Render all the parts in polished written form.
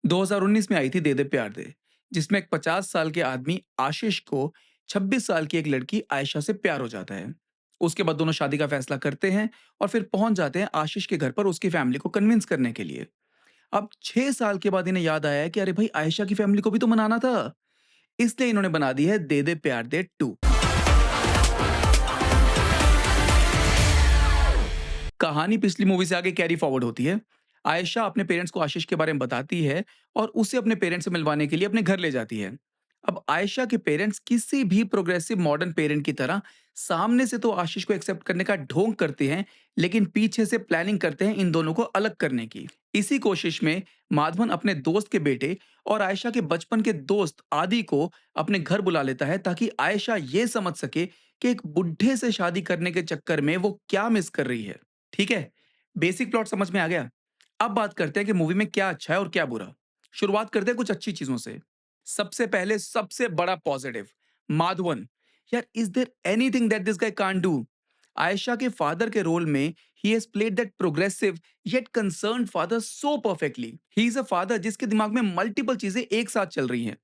2019 में आई थी दे दे प्यार दे, जिसमें एक 50 साल के आदमी आशीष को 26 साल की एक लड़की आयशा से प्यार हो जाता है। उसके बाद दोनों शादी का फैसला करते हैं और फिर पहुंच जाते हैं आशीष के घर पर उसकी फैमिली को कन्विंस करने के लिए। अब 6 साल के बाद इन्हें याद आया है कि अरे भाई आयशा की फैमिली को भी तो मनाना था, इसलिए इन्होंने बना दी है दे दे प्यार दे 2। कहानी पिछली मूवी से आगे कैरी फॉरवर्ड होती है। आयशा अपने पेरेंट्स को आशीष के बारे में बताती है और उसे अपने पेरेंट्स से मिलवाने के लिए अपने घर ले जाती है। अब आयशा के पेरेंट्स किसी भी प्रोग्रेसिव मॉडर्न पेरेंट की तरह सामने से तो आशीष को एक्सेप्ट करने का ढोंग करते हैं, लेकिन पीछे से प्लानिंग करते हैं इन दोनों को अलग करने की। इसी कोशिश में माधवन अपने दोस्त के बेटे और आयशा के बचपन के दोस्त आदि को अपने घर बुला लेता है ताकि आयशा ये समझ सके कि एक बुढ़े से शादी करने के चक्कर में वो क्या मिस कर रही है। ठीक है, बेसिक प्लॉट समझ में आ गया। अब बात करते हैं कि मूवी में क्या अच्छा है और क्या बुरा। शुरुआत करते हैं कुछ अच्छी चीजों से। सबसे पहले सबसे बड़ा पॉजिटिव, माधवन। यार, is there anything that this guy can't do? Ayesha के फादर के रोल में he has played that progressive yet concerned father so perfectly. He is a father जिसके दिमाग में मल्टीपल चीजें एक साथ चल रही हैं।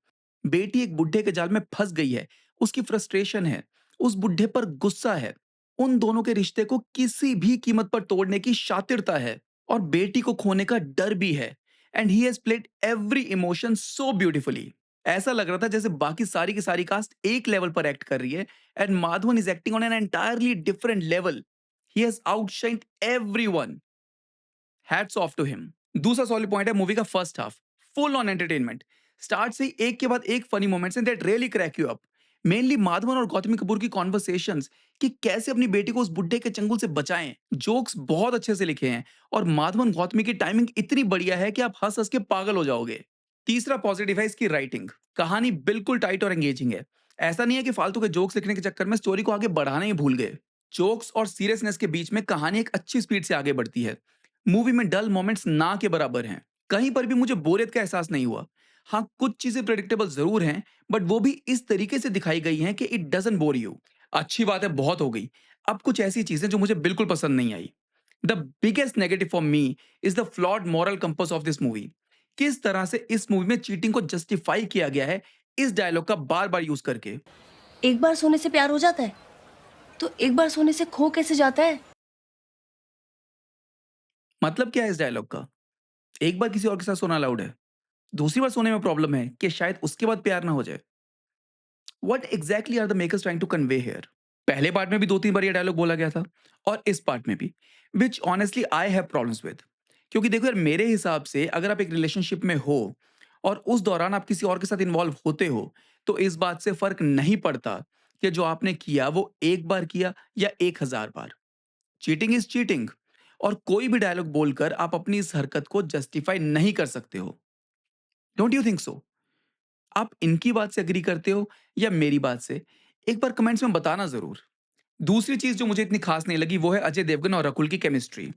बेटी एक बुढ़े के जाल में फंस गई है, उसकी फ्रस्ट्रेशन है, उस बुढ़े पर गुस्सा है, उन दोनों के रिश्ते को किसी भी कीमत पर तोड़ने की शातिरता है, और बेटी को खोने का डर भी है। And he has played every emotion so beautifully. ऐसा लग रहा था जैसे बाकी सारी की सारी कास्ट एक लेवल पर एक्ट कर रही है and Madhavan is acting on an entirely different level. He has outshined everyone. Hats off to him. दूसरा सॉलिड पॉइंट है मूवी का first half. Full on entertainment. Start से ही एक के बाद एक funny moments and that really crack you up. Mainly Madhavan और गौतमी कपूर की कॉन्वर्सेशंस कि कैसे अपनी बेटी को उस बुड्ढे के चंगुल से बचाएं। जोक्स बहुत अच्छे से लिखे हैं और माधवन गौतमी की टाइमिंग इतनी बढ़िया है कि आप हंस हंस के पागल हो जाओगे। तीसरा पॉजिटिव है इसकी राइटिंग। कहानी बिल्कुल टाइट और एंगेजिंग है। ऐसा नहीं है कि फालतू के जोक्स लिखने के चक्कर में स्टोरी को आगे बढ़ाना ही भूल गए। जोक्स और सीरियसनेस के बीच में कहानी एक अच्छी स्पीड से आगे बढ़ती है। मूवी में डल मोमेंट्स ना के बराबर हैं। कहीं पर भी मुझे बोरियत का एहसास नहीं हुआ। हाँ, कुछ चीजें प्रेडिक्टेबल जरूर हैं, बट वो भी इस तरीके से दिखाई गई हैं कि इट डजंट बोर यू। अच्छी बात है, बहुत हो गई। अब कुछ ऐसी चीजें जो मुझे बिल्कुल पसंद नहीं आई। The biggest negative for me is the flawed moral compass of this movie. किस तरह से इस मूवी में चीटिंग को जस्टिफाई किया गया है इस डायलॉग का बार बार यूज करके। एक बार सोने से प्यार हो जाता है तो एक बार सोने से खो कैसे जाता है? मतलब क्या है इस डायलॉग का? एक बार किसी और के साथ सोना अलाउड है, दूसरी बार सोने में प्रॉब्लम है कि शायद उसके बाद प्यार ना हो जाए। What exactly are the makers trying to convey here? पहले पार्ट में भी 2-3 बार ये डायलॉग बोला गया था और इस पार्ट में भी, which honestly I have problems with. क्योंकि देखो यार, मेरे हिसाब से अगर आप एक रिलेशनशिप में हो और उस दौरान आप किसी और के साथ इन्वॉल्व होते हो, तो इस बात से फर्क नहीं पड़ता कि जो आपने किया वो एक बार किया या 1000 बार। चीटिंग इज चीटिंग, और कोई भी डायलॉग बोलकर आप अपनी इस हरकत को जस्टिफाई नहीं कर सकते हो। Don't you think so? आप इनकी बात से एग्री करते हो या मेरी बात से? एक बार कमेंट्स में बताना जरूर। दूसरी चीज जो मुझे इतनी खास नहीं लगी वो है अजय देवगन और रकुल की केमिस्ट्री।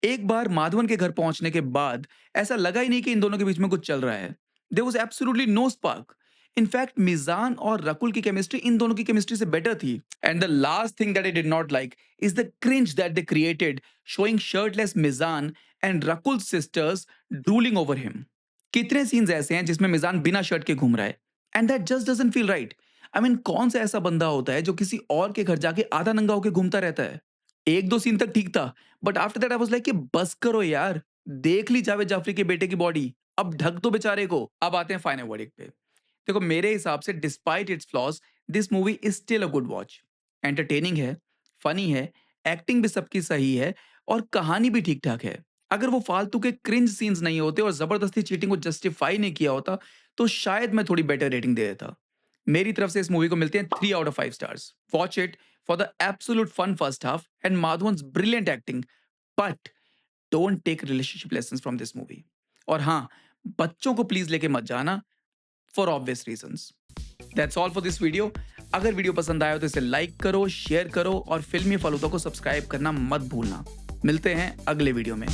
एक बार माधवन के घर पहुंचने के बाद ऐसा लगा ही नहीं कि इन दोनों के बीच में कुछ चल रहा है। There was absolutely no spark. In fact Meezaan और रकुल की केमिस्ट्री इन दोनों की केमिस्ट्री से बेटर थी। And the last thing that I did not like is the cringe that they created, showing shirtless Meezaan and Rakul sisters drooling over him. कितने scenes ऐसे हैं जिसमें मिजान बिना शर्ट के घूम रहा है and that just doesn't feel right. I mean, कौन सा ऐसा बंदा होता है जो किसी और के घर जाके आधा नंगा होके घूमता रहता है? एक दो सीन तक ठीक था, but after that I was like कि बस करो यार। देख ली जावेद जाफरी के बेटे की बॉडी, अब ढक दो बेचारे को। अब आते हैं फाइनल वर्डिक्ट पे। देखो, मेरे हिसाब से despite it's flaws this movie is still a good watch. Entertaining है, फनी है, एक्टिंग भी सबकी सही है और कहानी भी ठीक ठाक है। अगर वो फालतू के क्रिंज सीन्स नहीं होते और जबरदस्ती चीटिंग को जस्टिफाई नहीं किया होता, तो शायद मैं थोड़ी बेटर रेटिंग दे देता। मेरी तरफ से इस मूवी को मिलते हैं 3 out of 5 stars. Watch it for the absolute fun first half and Madhavan's brilliant acting, but don't take relationship lessons from this movie. और हाँ, बच्चों को प्लीज लेके मत जाना, for obvious reasons. That's all for this video. अगर video पसंद आया तो इसे लाइक करो, शेयर करो और फिल्मी फालूदा को सब्सक्राइब करना मत भूलना। मिलते हैं अगले वीडियो में।